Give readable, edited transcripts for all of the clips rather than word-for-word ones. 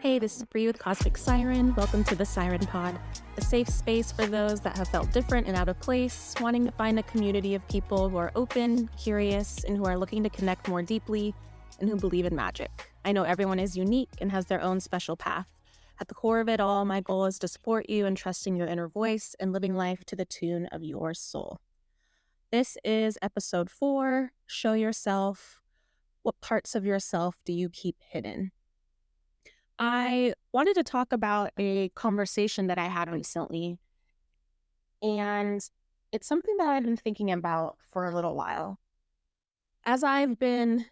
Hey, this is Bree with Cosmic Siren. Welcome to the Siren Pod, a safe space for those that have felt different and out of place, wanting to find a community of people who are open, curious, and who are looking to connect more deeply and who believe in magic. I know everyone is unique and has their own special path. At the core of it all, my goal is to support you in trusting your inner voice and living life to the tune of your soul. This is episode 4, Show Yourself. What parts of yourself do you keep hidden? I wanted to talk about a conversation that I had recently, and it's something that I've been thinking about for a little while. As I've been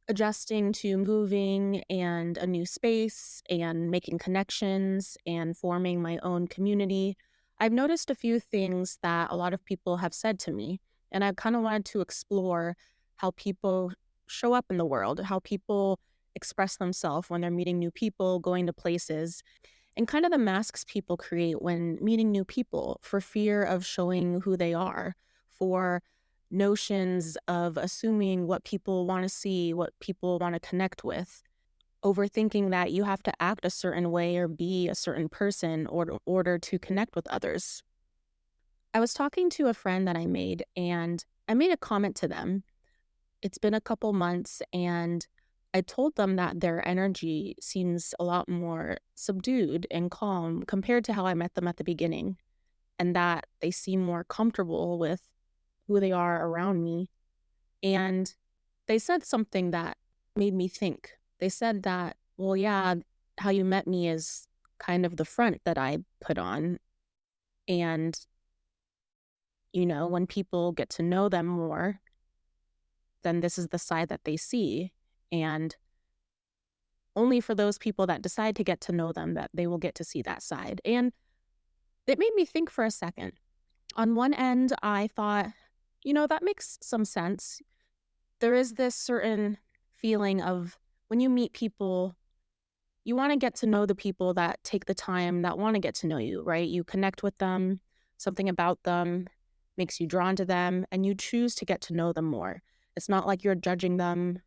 adjusting to moving and a new space and making connections and forming my own community, I've noticed a few things that a lot of people have said to me, and I kind of wanted to explore how people show up in the world, how people express themselves when they're meeting new people, going to places, and kind of the masks people create when meeting new people for fear of showing who they are, for notions of assuming what people want to see, what people want to connect with, overthinking that you have to act a certain way or be a certain person in order to connect with others. I was talking to a friend that I made, and I made a comment to them. It's been a couple months, and I told them that their energy seems a lot more subdued and calm compared to how I met them at the beginning, and that they seem more comfortable with who they are around me. And they said something that made me think. They said that, well, yeah, how you met me is kind of the front that I put on. And, when people get to know them more, then this is the side that they see. And only for those people that decide to get to know them that they will get to see that side. And it made me think for a second. On one end, I thought, that makes some sense. There is this certain feeling of when you meet people, you want to get to know the people that take the time, that want to get to know you, right? You connect with them, something about them makes you drawn to them, and you choose to get to know them more. It's not like you're judging them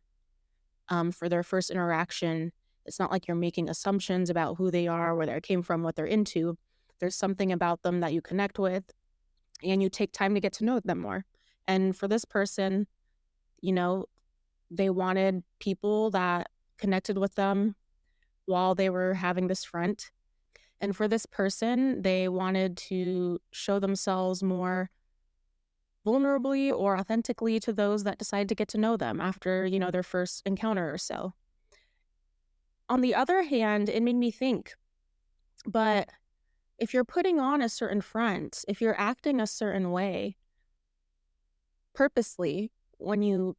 for their first interaction. It's not like you're making assumptions about who they are, where they came from, what they're into. There's something about them that you connect with, and you take time to get to know them more. And for this person, they wanted people that connected with them while they were having this front. And for this person, they wanted to show themselves more vulnerably or authentically to those that decide to get to know them after, their first encounter or so. On the other hand, it made me think, but if you're putting on a certain front, if you're acting a certain way purposely when you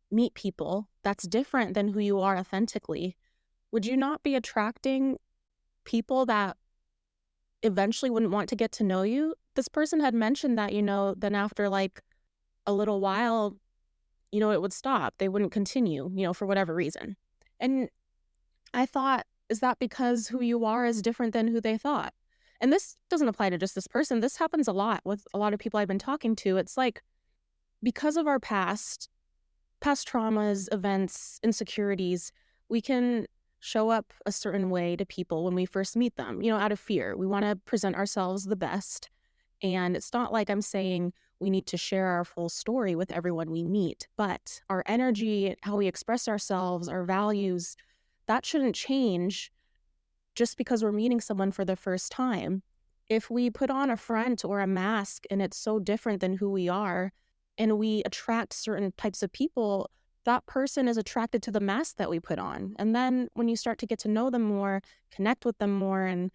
meet people that's different than who you are authentically, would you not be attracting people that eventually wouldn't want to get to know you? This person had mentioned that, then after like a little while, it would stop. They wouldn't continue, for whatever reason. And I thought, is that because who you are is different than who they thought? And this doesn't apply to just this person. This happens a lot with a lot of people I've been talking to. It's like, because of our past traumas, events, insecurities, we can show up a certain way to people when we first meet them, out of fear. We want to present ourselves the best. And it's not like I'm saying we need to share our full story with everyone we meet, but our energy, how we express ourselves, our values, that shouldn't change just because we're meeting someone for the first time. If we put on a front or a mask and it's so different than who we are, and we attract certain types of people, that person is attracted to the mask that we put on. And then when you start to get to know them more, connect with them more, and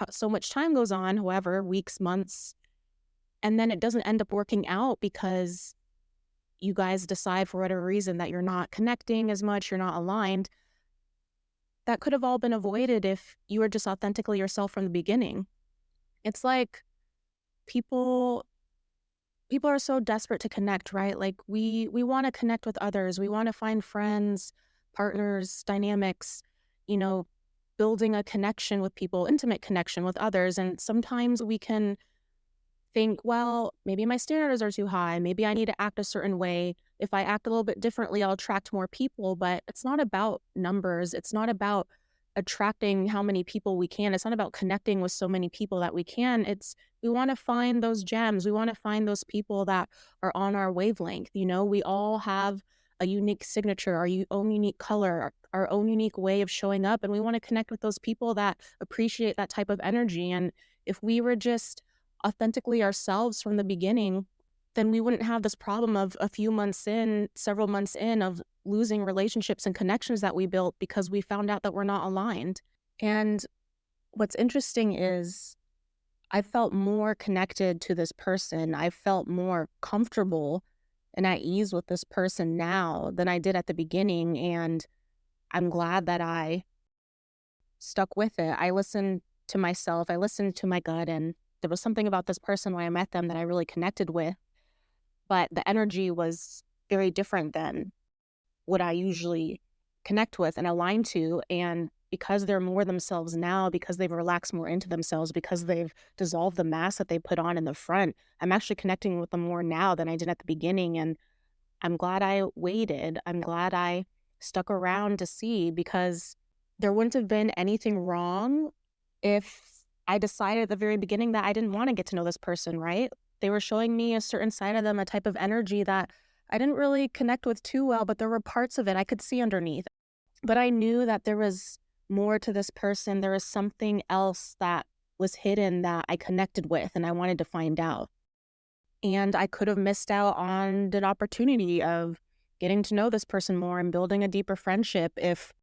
so much time goes on, however, weeks, months, and then it doesn't end up working out because you guys decide for whatever reason that you're not connecting as much, you're not aligned. That could have all been avoided if you were just authentically yourself from the beginning. It's like people are so desperate to connect, right? Like we want to connect with others. We want to find friends, partners, dynamics, building a connection with people, intimate connection with others. And sometimes we can think, well, maybe my standards are too high. Maybe I need to act a certain way. If I act a little bit differently, I'll attract more people. But it's not about numbers. It's not about attracting how many people we can. It's not about connecting with so many people that we can. It's we want to find those gems. We want to find those people that are on our wavelength. We all have a unique signature, own unique color, our own unique way of showing up. And we want to connect with those people that appreciate that type of energy. And if we were just authentically ourselves from the beginning, then we wouldn't have this problem of a few months in, several months in, of losing relationships and connections that we built because we found out that we're not aligned. And what's interesting is I felt more connected to this person. I felt more comfortable and at ease with this person now than I did at the beginning. And I'm glad that I stuck with it. I listened to myself, I listened to my gut, and there was something about this person when I met them that I really connected with. But the energy was very different than what I usually connect with and align to. And because they're more themselves now, because they've relaxed more into themselves, because they've dissolved the mask that they put on in the front, I'm actually connecting with them more now than I did at the beginning. And I'm glad I waited. I'm glad I stuck around to see, because there wouldn't have been anything wrong if I decided at the very beginning that I didn't want to get to know this person, right? They were showing me a certain side of them, a type of energy that I didn't really connect with too well, but there were parts of it I could see underneath. But I knew that there was more to this person. There was something else that was hidden that I connected with and I wanted to find out. And I could have missed out on an opportunity of getting to know this person more and building a deeper friendship if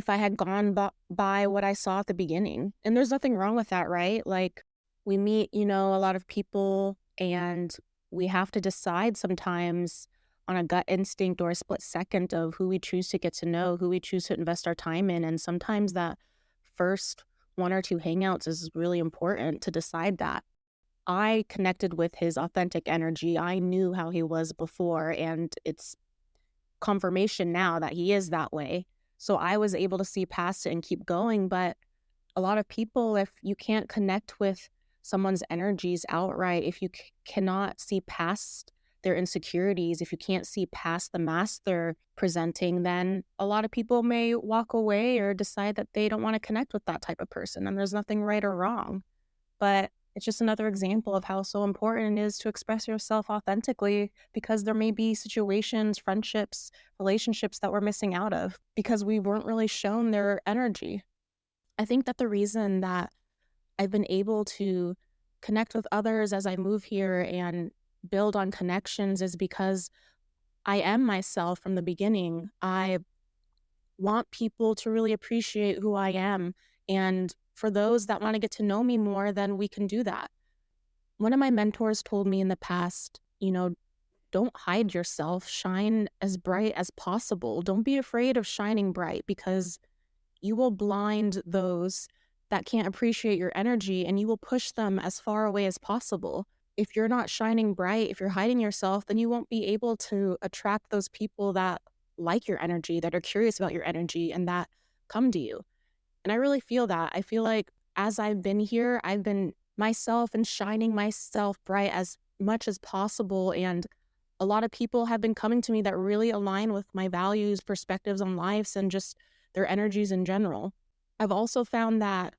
I had gone by what I saw at the beginning. And there's nothing wrong with that, right? Like, we meet, a lot of people, and we have to decide sometimes on a gut instinct or a split second of who we choose to get to know, who we choose to invest our time in. And sometimes that first one or two hangouts is really important to decide that. I connected with his authentic energy. I knew how he was before, and it's confirmation now that he is that way. So I was able to see past it and keep going. But a lot of people, if you can't connect with someone's energies outright, if you cannot see past their insecurities, if you can't see past the mask they're presenting, then a lot of people may walk away or decide that they don't want to connect with that type of person. And there's nothing right or wrong. But it's just another example of how so important it is to express yourself authentically, because there may be situations, friendships, relationships that we're missing out of because we weren't really shown their energy. I think that the reason that I've been able to connect with others as I move here and build on connections is because I am myself from the beginning. I want people to really appreciate who I am. And for those that want to get to know me more, then we can do that. One of my mentors told me in the past, don't hide yourself, shine as bright as possible. Don't be afraid of shining bright, because you will blind those that can't appreciate your energy, and you will push them as far away as possible. If you're not shining bright, if you're hiding yourself, then you won't be able to attract those people that like your energy, that are curious about your energy, and that come to you. And I really feel that. I feel like as I've been here, I've been myself and shining myself bright as much as possible. And a lot of people have been coming to me that really align with my values, perspectives on lives, and just their energies in general. I've also found that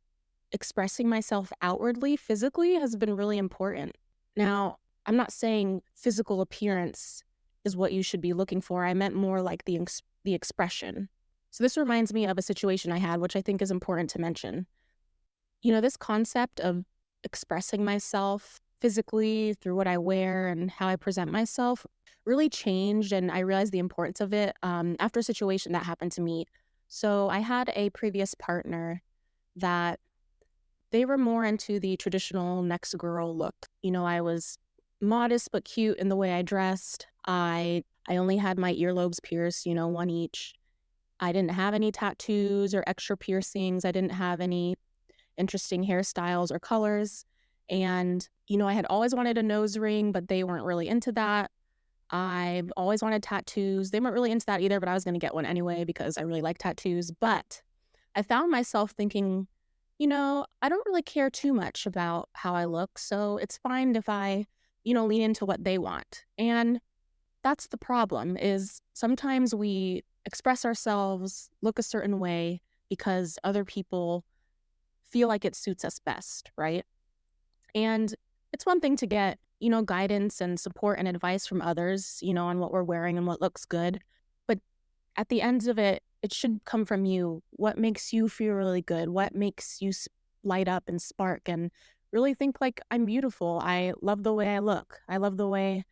expressing myself outwardly, physically, has been really important. Now, I'm not saying physical appearance is what you should be looking for. I meant more like the expression. So this reminds me of a situation I had, which I think is important to mention. This concept of expressing myself physically through what I wear and how I present myself really changed, and I realized the importance of it after a situation that happened to me. So I had a previous partner that they were more into the traditional next girl look. I was modest but cute in the way I dressed. I only had my earlobes pierced, one each. I didn't have any tattoos or extra piercings. I didn't have any interesting hairstyles or colors. And, I had always wanted a nose ring, but they weren't really into that. I've always wanted tattoos. They weren't really into that either, but I was going to get one anyway because I really like tattoos. But I found myself thinking, I don't really care too much about how I look, so it's fine if I, lean into what they want. And that's the problem, is sometimes we express ourselves, look a certain way, because other people feel like it suits us best, right? And it's one thing to get, guidance and support and advice from others, on what we're wearing and what looks good. But at the end of it, it should come from you. What makes you feel really good? What makes you light up and spark and really think like I'm beautiful? I love the way I look. I love the way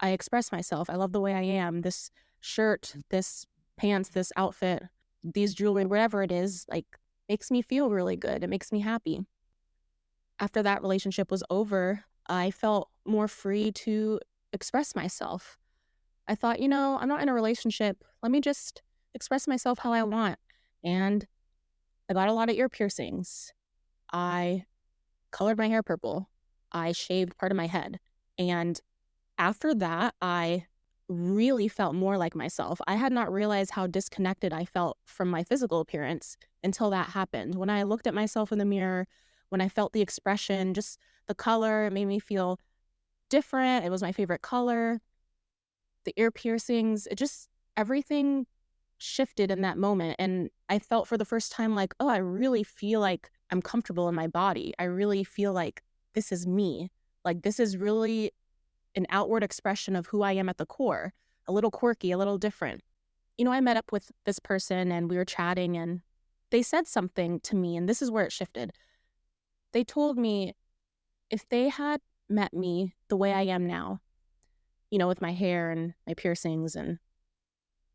I express myself. I love the way I am. This shirt, this pants, this outfit, these jewelry, whatever it is, like makes me feel really good. It makes me happy. After that relationship was over, I felt more free to express myself. I thought, I'm not in a relationship. Let me just express myself how I want. And I got a lot of ear piercings. I colored my hair purple. I shaved part of my head. And after that, I really felt more like myself. I had not realized how disconnected I felt from my physical appearance until that happened. When I looked at myself in the mirror, when I felt the expression, just the color, it made me feel different. It was my favorite color. The ear piercings, everything shifted in that moment. And I felt for the first time like, oh, I really feel like I'm comfortable in my body. I really feel like this is me. Like this is really an outward expression of who I am at the core, a little quirky, a little different. I met up with this person and we were chatting and they said something to me, and this is where it shifted. They told me if they had met me the way I am now, with my hair and my piercings and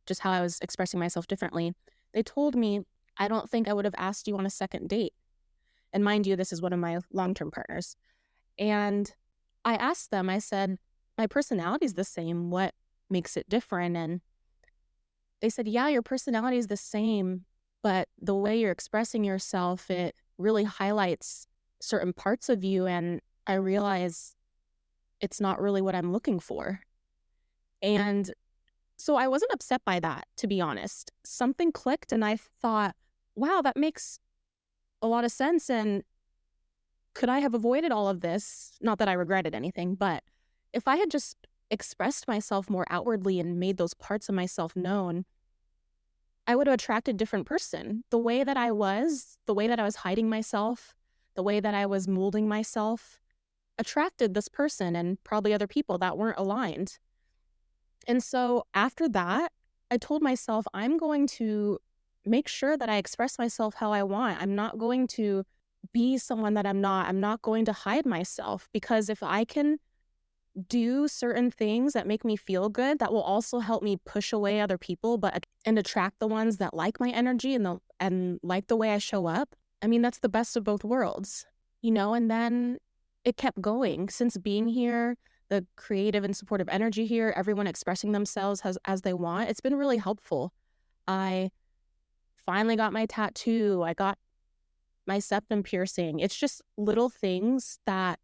just how I was expressing myself differently, they told me, I don't think I would have asked you on a second date. And mind you, this is one of my long-term partners. And I asked them, I said, my personality is the same. What makes it different? And they said, yeah, your personality is the same, but the way you're expressing yourself, it really highlights certain parts of you. And I realize it's not really what I'm looking for. And so I wasn't upset by that, to be honest. Something clicked and I thought, wow, that makes a lot of sense. And could I have avoided all of this? Not that I regretted anything, but if I had just expressed myself more outwardly and made those parts of myself known, I would have attracted a different person. The way that I was hiding myself, the way that I was molding myself attracted this person and probably other people that weren't aligned. And so after that, I told myself, I'm going to make sure that I express myself how I want. I'm not going to be someone that I'm not. I'm not going to hide myself, because if I can do certain things that make me feel good, that will also help me push away other people, and attract the ones that like my energy and like the way I show up. I mean, that's the best of both worlds, and then it kept going. Since being here, the creative and supportive energy here, everyone expressing themselves as they want, it's been really helpful. I finally got my tattoo. I got my septum piercing. It's just little things that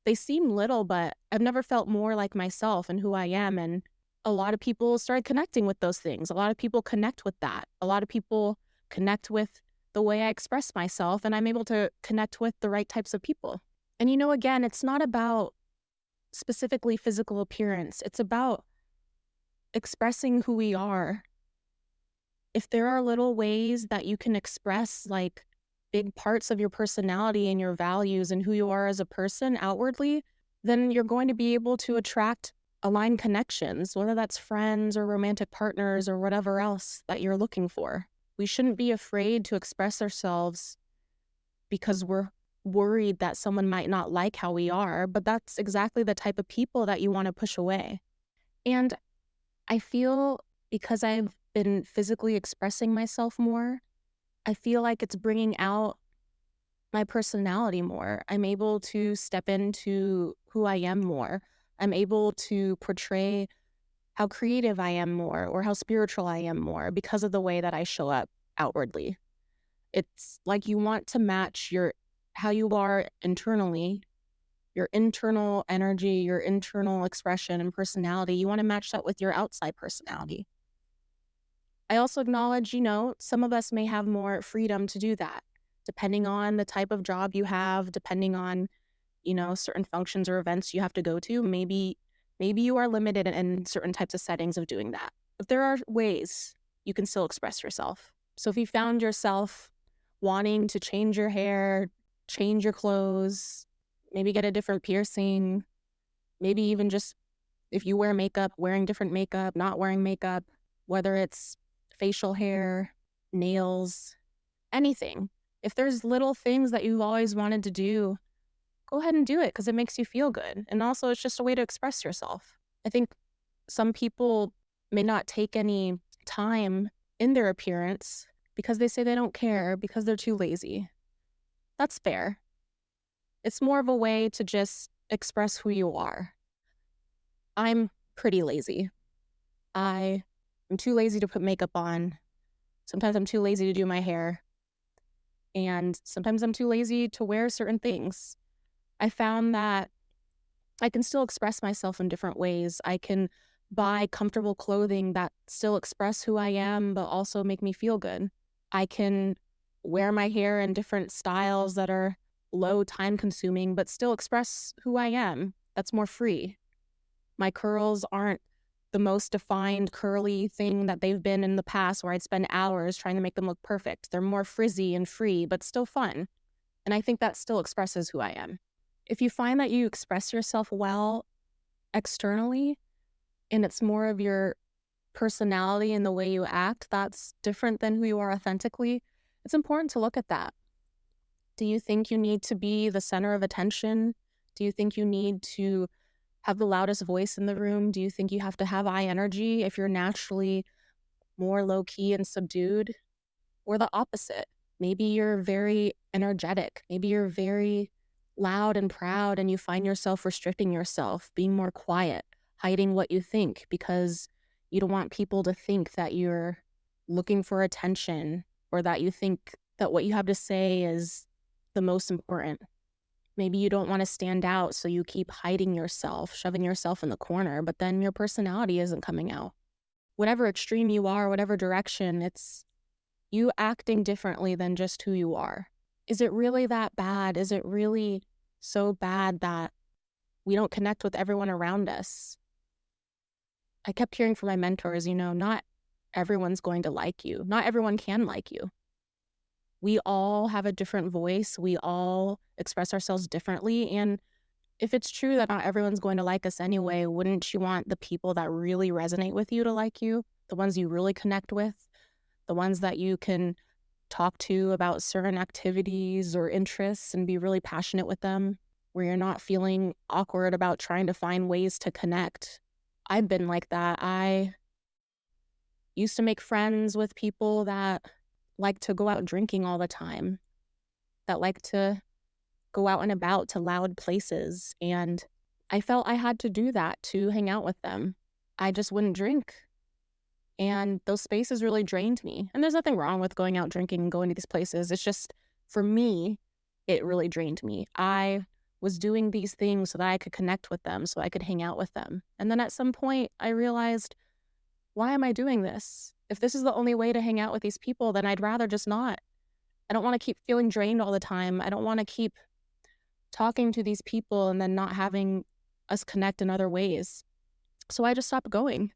they seem little, but I've never felt more like myself and who I am. And a lot of people started connecting with those things. A lot of people connect with that. A lot of people connect with the way I express myself, and I'm able to connect with the right types of people. And again, it's not about specifically physical appearance. It's about expressing who we are. If there are little ways that you can express like big parts of your personality and your values and who you are as a person outwardly, then you're going to be able to attract aligned connections, whether that's friends or romantic partners or whatever else that you're looking for. We shouldn't be afraid to express ourselves because we're worried that someone might not like how we are, but that's exactly the type of people that you want to push away. And I feel because I've been physically expressing myself more, I feel like it's bringing out my personality more. I'm able to step into who I am more. I'm able to portray how creative I am more or how spiritual I am more because of the way that I show up outwardly. It's like you want to match how you are internally, your internal energy, your internal expression and personality. You want to match that with your outside personality. I also acknowledge, some of us may have more freedom to do that, depending on the type of job you have, depending on, certain functions or events you have to go to. Maybe you are limited in certain types of settings of doing that. But there are ways you can still express yourself. So if you found yourself wanting to change your hair, change your clothes, maybe get a different piercing, maybe even just if you wear makeup, wearing different makeup, not wearing makeup, whether it's facial hair, nails, anything. If there's little things that you've always wanted to do, go ahead and do it because it makes you feel good. And also, it's just a way to express yourself. I think some people may not take any time in their appearance because they say they don't care because they're too lazy. That's fair. It's more of a way to just express who you are. I'm pretty lazy. I am too lazy to put makeup on. Sometimes I'm too lazy to do my hair. And sometimes I'm too lazy to wear certain things. I found that I can still express myself in different ways. I can buy comfortable clothing that still express who I am, but also make me feel good. I can wear my hair in different styles that are low time consuming, but still express who I am. That's more free. My curls aren't the most defined curly thing that they've been in the past where I'd spend hours trying to make them look perfect. They're more frizzy and free, but still fun. And I think that still expresses who I am. If you find that you express yourself well externally and it's more of your personality and the way you act that's different than who you are authentically, it's important to look at that. Do you think you need to be the center of attention? Do you think you need to have the loudest voice in the room? Do you think you have to have high energy if you're naturally more low-key and subdued? Or the opposite? Maybe you're very energetic. Maybe you're very loud and proud and you find yourself restricting yourself, being more quiet, hiding what you think because you don't want people to think that you're looking for attention or that you think that what you have to say is the most important. Maybe you don't want to stand out, so you keep hiding yourself, shoving yourself in the corner, but then your personality isn't coming out. Whatever extreme you are, whatever direction, it's you acting differently than just who you are. Is it really that bad? Is it really so bad that we don't connect with everyone around us? I kept hearing from my mentors, not everyone's going to like you. Not everyone can like you. We all have a different voice. We all express ourselves differently. And if it's true that not everyone's going to like us anyway, wouldn't you want the people that really resonate with you to like you? The ones you really connect with? The ones that you can talk to about certain activities or interests and be really passionate with them, where you're not feeling awkward about trying to find ways to connect. I've been like that. I used to make friends with people that like to go out drinking all the time, that like to go out and about to loud places. And I felt I had to do that to hang out with them. I just wouldn't drink. And those spaces really drained me. And there's nothing wrong with going out drinking and going to these places. It's just, for me, it really drained me. I was doing these things so that I could connect with them, so I could hang out with them. And then at some point, I realized, why am I doing this? If this is the only way to hang out with these people, then I'd rather just not. I don't want to keep feeling drained all the time. I don't want to keep talking to these people and then not having us connect in other ways. So I just stopped going.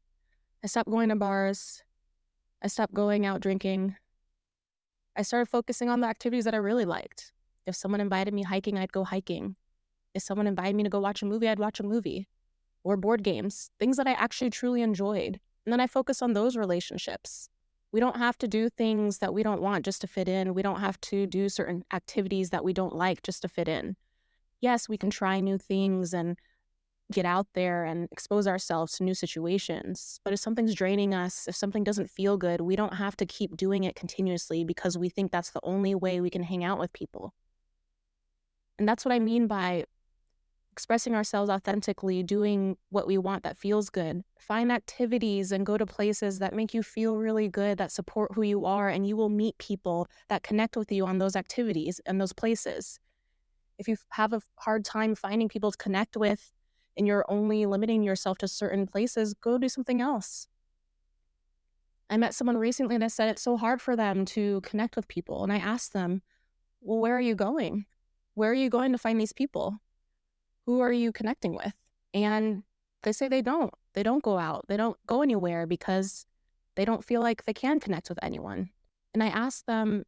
I stopped going to bars. I stopped going out drinking. I started focusing on the activities that I really liked. If someone invited me hiking, I'd go hiking. If someone invited me to go watch a movie, I'd watch a movie. Or board games, things that I actually truly enjoyed. And then I focus on those relationships. We don't have to do things that we don't want just to fit in. We don't have to do certain activities that we don't like just to fit in. Yes, we can try new things and get out there and expose ourselves to new situations. But if something's draining us, if something doesn't feel good, we don't have to keep doing it continuously because we think that's the only way we can hang out with people. And that's what I mean by expressing ourselves authentically, doing what we want that feels good. Find activities and go to places that make you feel really good, that support who you are, and you will meet people that connect with you on those activities and those places. If you have a hard time finding people to connect with and you're only limiting yourself to certain places, go do something else. I met someone recently that said it's so hard for them to connect with people. And I asked them, well, where are you going? Where are you going to find these people? Who are you connecting with? And they say they don't. They don't go out. They don't go anywhere because they don't feel like they can connect with anyone. And I ask them,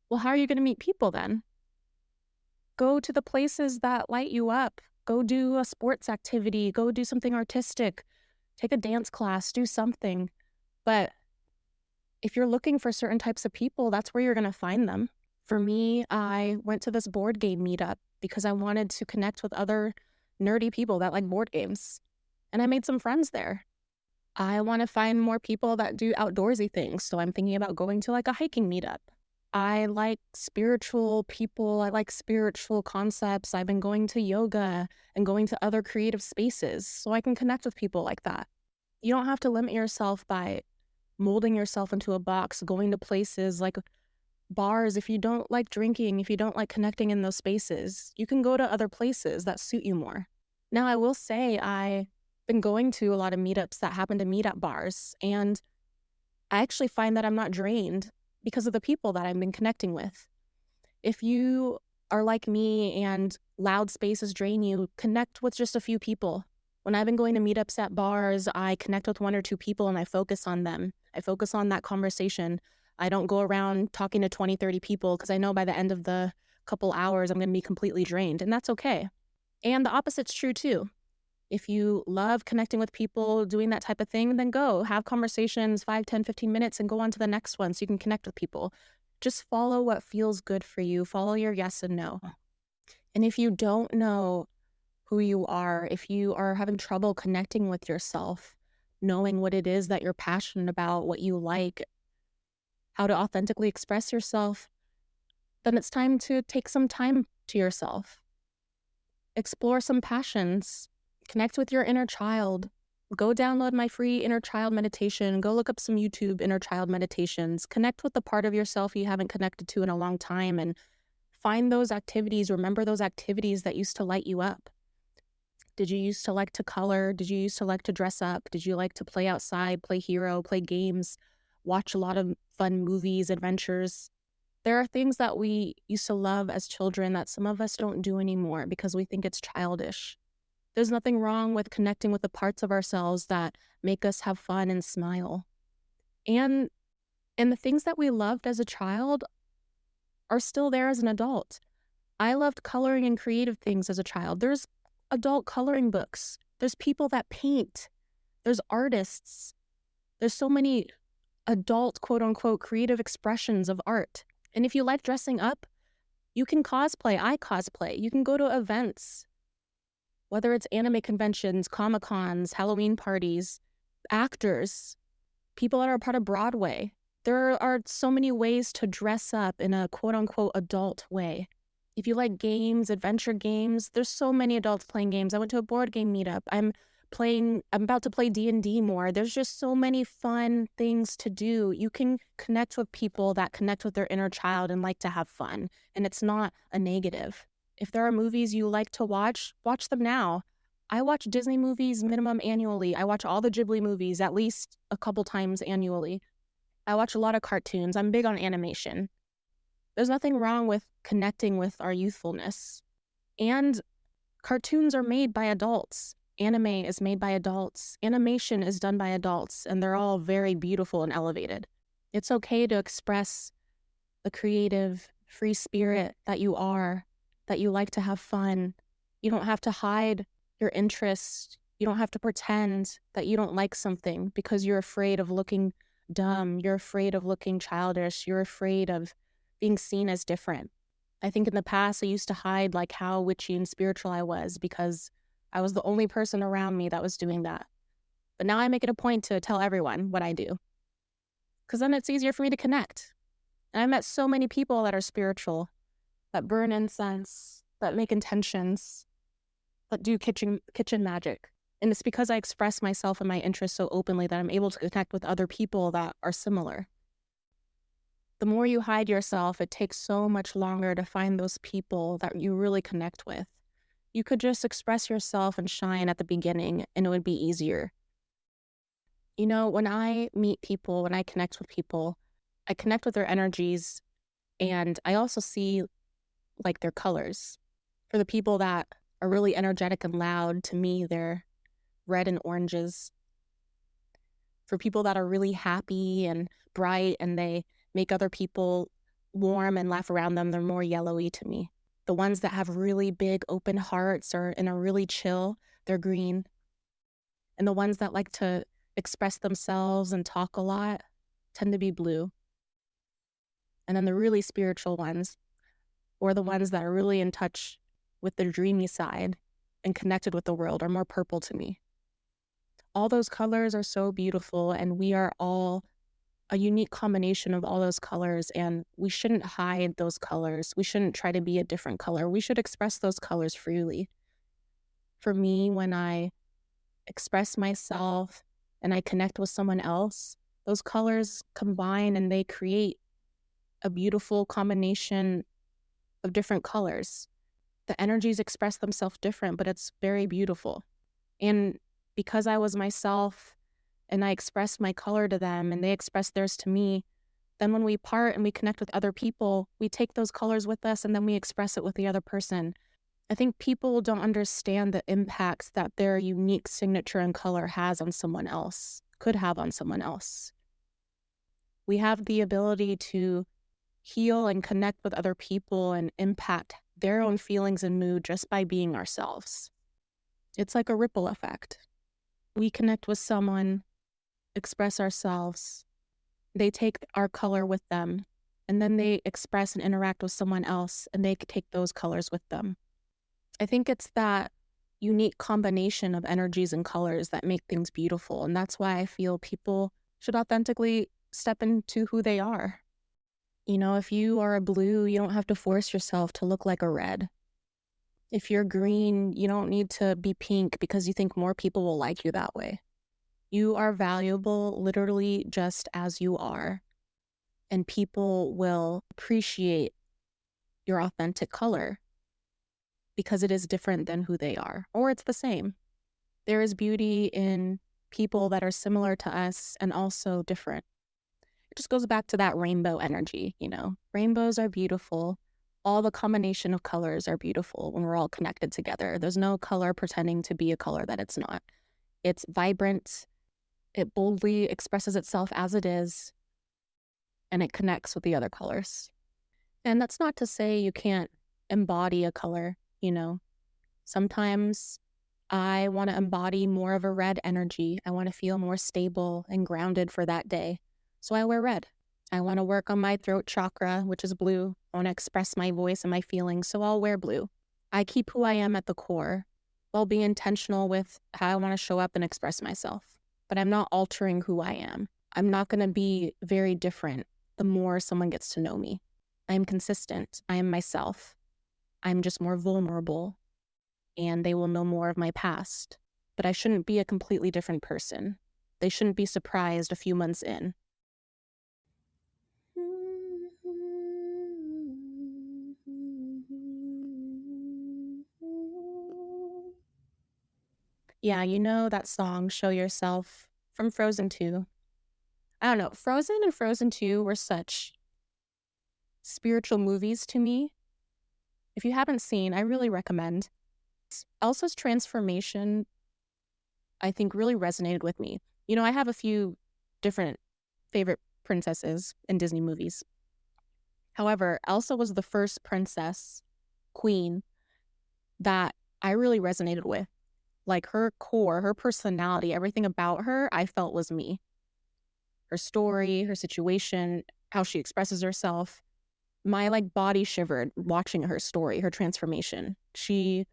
well, how are you going to meet people then? Go to the places that light you up. Go do a sports activity. Go do something artistic. Take a dance class. Do something. But if you're looking for certain types of people, that's where you're going to find them. For me, I went to this board game meetup because I wanted to connect with other nerdy people that like board games. And I made some friends there. I want to find more people that do outdoorsy things. So I'm thinking about going to like a hiking meetup. I like spiritual people. I like spiritual concepts. I've been going to yoga and going to other creative spaces so I can connect with people like that. You don't have to limit yourself by molding yourself into a box, going to places like bars. If you don't like drinking, if you don't like connecting in those spaces, you can go to other places that suit you more. Now, I will say I've been going to a lot of meetups that happen to meet at bars, and I actually find that I'm not drained because of the people that I've been connecting with. If you are like me and loud spaces drain you, connect with just a few people. When I've been going to meetups at bars, I connect with one or two people and I focus on them. I focus on that conversation. I don't go around talking to 20, 30 people because I know by the end of the couple hours, I'm going to be completely drained, and that's okay. And the opposite's true too. If you love connecting with people, doing that type of thing, then go have conversations 5, 10, 15 minutes and go on to the next one so you can connect with people. Just follow what feels good for you. Follow your yes and no. And if you don't know who you are, if you are having trouble connecting with yourself, knowing what it is that you're passionate about, what you like, how to authentically express yourself, then it's time to take some time to yourself. Explore some passions. Connect with your inner child. Go download my free inner child meditation. Go look up some YouTube inner child meditations. Connect with the part of yourself you haven't connected to in a long time and find those activities. Remember those activities that used to light you up. Did you used to like to color? Did you used to like to dress up? Did you like to play outside, play hero, play games, watch a lot of fun movies, adventures? There are things that we used to love as children that some of us don't do anymore because we think it's childish. There's nothing wrong with connecting with the parts of ourselves that make us have fun and smile. And the things that we loved as a child are still there as an adult. I loved coloring and creative things as a child. There's adult coloring books. There's people that paint. There's artists. There's so many adult, quote unquote, creative expressions of art. And if you like dressing up, you can cosplay. I cosplay. You can go to events. Whether it's anime conventions, Comic-Cons, Halloween parties, actors, people that are part of Broadway. There are so many ways to dress up in a quote-unquote adult way. If you like games, adventure games, there's so many adults playing games. I went to a board game meetup. I'm about to play D&D more. There's just so many fun things to do. You can connect with people that connect with their inner child and like to have fun, and it's not a negative. If there are movies you like to watch them now. I watch Disney movies minimum annually. I watch all the Ghibli movies at least a couple times annually. I watch a lot of cartoons. I'm big on animation. There's nothing wrong with connecting with our youthfulness. And cartoons are made by adults. Anime is made by adults. Animation is done by adults, and they're all very beautiful and elevated. It's okay to express the creative, free spirit that you are, that you like to have fun. You don't have to hide your interests. You don't have to pretend that you don't like something because you're afraid of looking dumb. You're afraid of looking childish. You're afraid of being seen as different. I think in the past, I used to hide like how witchy and spiritual I was because I was the only person around me that was doing that. But now I make it a point to tell everyone what I do because then it's easier for me to connect. And I've met so many people that are spiritual, that burn incense, that make intentions, that do kitchen magic. And it's because I express myself and my interests so openly that I'm able to connect with other people that are similar. The more you hide yourself, it takes so much longer to find those people that you really connect with. You could just express yourself and shine at the beginning, and it would be easier. You know, when I meet people, when I connect with people, I connect with their energies, and I also see like their colors. For the people that are really energetic and loud, to me, they're red and oranges. For people that are really happy and bright and they make other people warm and laugh around them, they're more yellowy to me. The ones that have really big open hearts or and are really chill, they're green. And the ones that like to express themselves and talk a lot tend to be blue. And then the really spiritual ones, or the ones that are really in touch with their dreamy side and connected with the world, are more purple to me. All those colors are so beautiful, and we are all a unique combination of all those colors, and we shouldn't hide those colors. We shouldn't try to be a different color. We should express those colors freely. For me, when I express myself and I connect with someone else, those colors combine and they create a beautiful combination of different colors. The energies express themselves different, but it's very beautiful. And because I was myself and I expressed my color to them and they expressed theirs to me, then when we part and we connect with other people, we take those colors with us and then we express it with the other person. I think people don't understand the impacts that their unique signature and color has on someone else, could have on someone else. We have the ability to heal and connect with other people and impact their own feelings and mood just by being ourselves. It's like a ripple effect. We connect with someone, express ourselves, they take our color with them, and then they express and interact with someone else, and they take those colors with them. I think it's that unique combination of energies and colors that make things beautiful, and that's why I feel people should authentically step into who they are. You know, if you are a blue, you don't have to force yourself to look like a red. If you're green, you don't need to be pink because you think more people will like you that way. You are valuable literally just as you are, and people will appreciate your authentic color because it is different than who they are, or it's the same. There is beauty in people that are similar to us and also different. It just goes back to that rainbow energy, you know. Rainbows are beautiful. All the combination of colors are beautiful when we're all connected together. There's no color pretending to be a color that it's not. It's vibrant. It boldly expresses itself as it is, and it connects with the other colors. And that's not to say you can't embody a color, you know. Sometimes I want to embody more of a red energy. I want to feel more stable and grounded for that day. So I wear red. I want to work on my throat chakra, which is blue. I want to express my voice and my feelings, so I'll wear blue. I keep who I am at the core. I'll be intentional with how I want to show up and express myself. But I'm not altering who I am. I'm not going to be very different the more someone gets to know me. I'm consistent. I am myself. I'm just more vulnerable, and they will know more of my past. But I shouldn't be a completely different person. They shouldn't be surprised a few months in. Yeah, you know that song, Show Yourself, from Frozen 2. I don't know, Frozen and Frozen 2 were such spiritual movies to me. If you haven't seen, I really recommend. Elsa's transformation, I think, really resonated with me. You know, I have a few different favorite princesses in Disney movies. However, Elsa was the first princess, queen, that I really resonated with. Like her core, her personality, everything about her, I felt was me. Her story, her situation, how she expresses herself. My body shivered watching her story, her transformation. She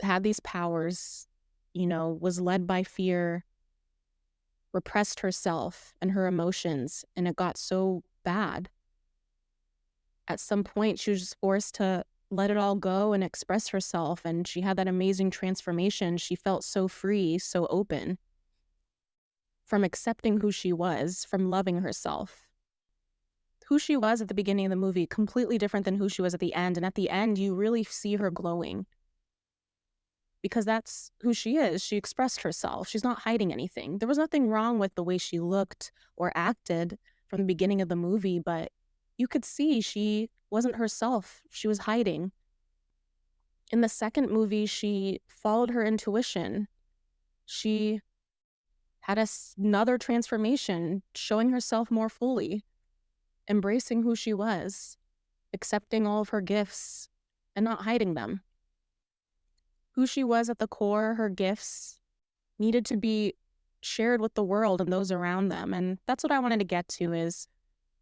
had these powers, you know, was led by fear, repressed herself and her emotions, and it got so bad. At some point, she was just forced to let it all go and express herself, and she had that amazing transformation. She felt so free, so open from accepting who she was, from loving herself. Who she was at the beginning of the movie, completely different than who she was at the end, and at the end, you really see her glowing. Because that's who she is. She expressed herself. She's not hiding anything. There was nothing wrong with the way she looked or acted from the beginning of the movie, but you could see she wasn't herself. She was hiding. In the second movie, she followed her intuition. She had another transformation, showing herself more fully. embracing who she was, accepting all of her gifts, and not hiding them. Who she was at the core, her gifts, needed to be shared with the world and those around them. And that's what I wanted to get to is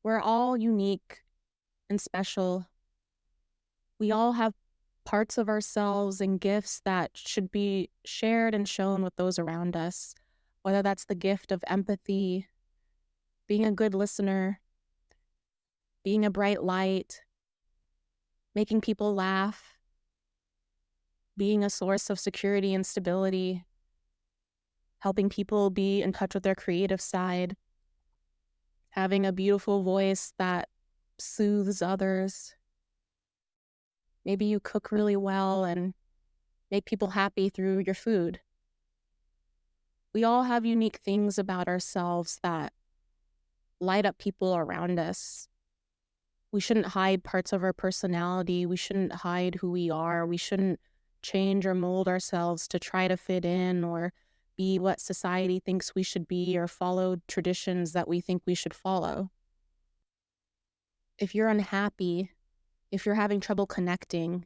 we're all unique and special. We all have parts of ourselves and gifts that should be shared and shown with those around us, whether that's the gift of empathy, being a good listener, being a bright light, making people laugh, being a source of security and stability, helping people be in touch with their creative side, having a beautiful voice that soothes others. Maybe you cook really well and make people happy through your food. We all have unique things about ourselves that light up people around us. We shouldn't hide parts of our personality. We shouldn't hide who we are. We shouldn't change or mold ourselves to try to fit in or be what society thinks we should be or follow traditions that we think we should follow. If you're unhappy, if you're having trouble connecting,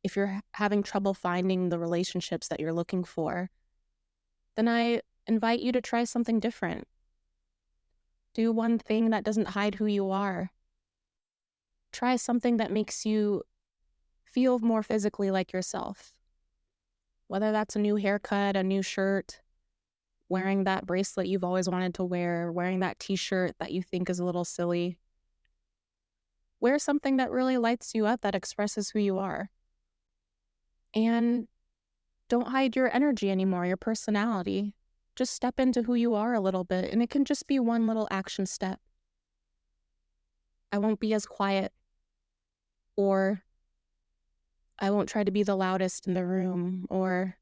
if you're having trouble finding the relationships that you're looking for, then I invite you to try something different. Do one thing that doesn't hide who you are. Try something that makes you feel more physically like yourself. Whether that's a new haircut, a new shirt, wearing that bracelet you've always wanted to wear, wearing that t-shirt that you think is a little silly. Wear something that really lights you up, that expresses who you are. And don't hide your energy anymore, your personality. Just step into who you are a little bit, and it can just be one little action step. I won't be as quiet, or I won't try to be the loudest in the room, or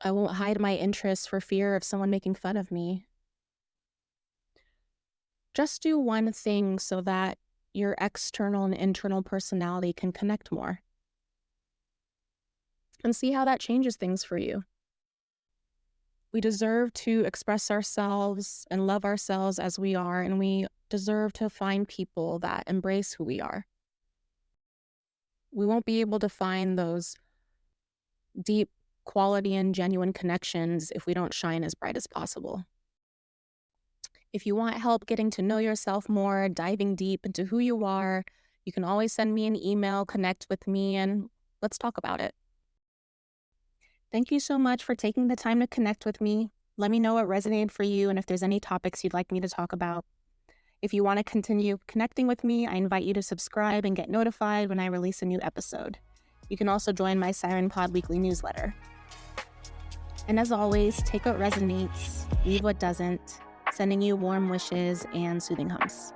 I won't hide my interests for fear of someone making fun of me. Just do one thing so that your external and internal personality can connect more. And see how that changes things for you. We deserve to express ourselves and love ourselves as we are, and we deserve to find people that embrace who we are. We won't be able to find those deep quality and genuine connections if we don't shine as bright as possible. If you want help getting to know yourself more, diving deep into who you are, you can always send me an email, connect with me, and let's talk about it. Thank you so much for taking the time to connect with me. Let me know what resonated for you and if there's any topics you'd like me to talk about. If you want to continue connecting with me, I invite you to subscribe and get notified when I release a new episode. You can also join my Siren Pod weekly newsletter. And as always, take what resonates, leave what doesn't, sending you warm wishes and soothing hums.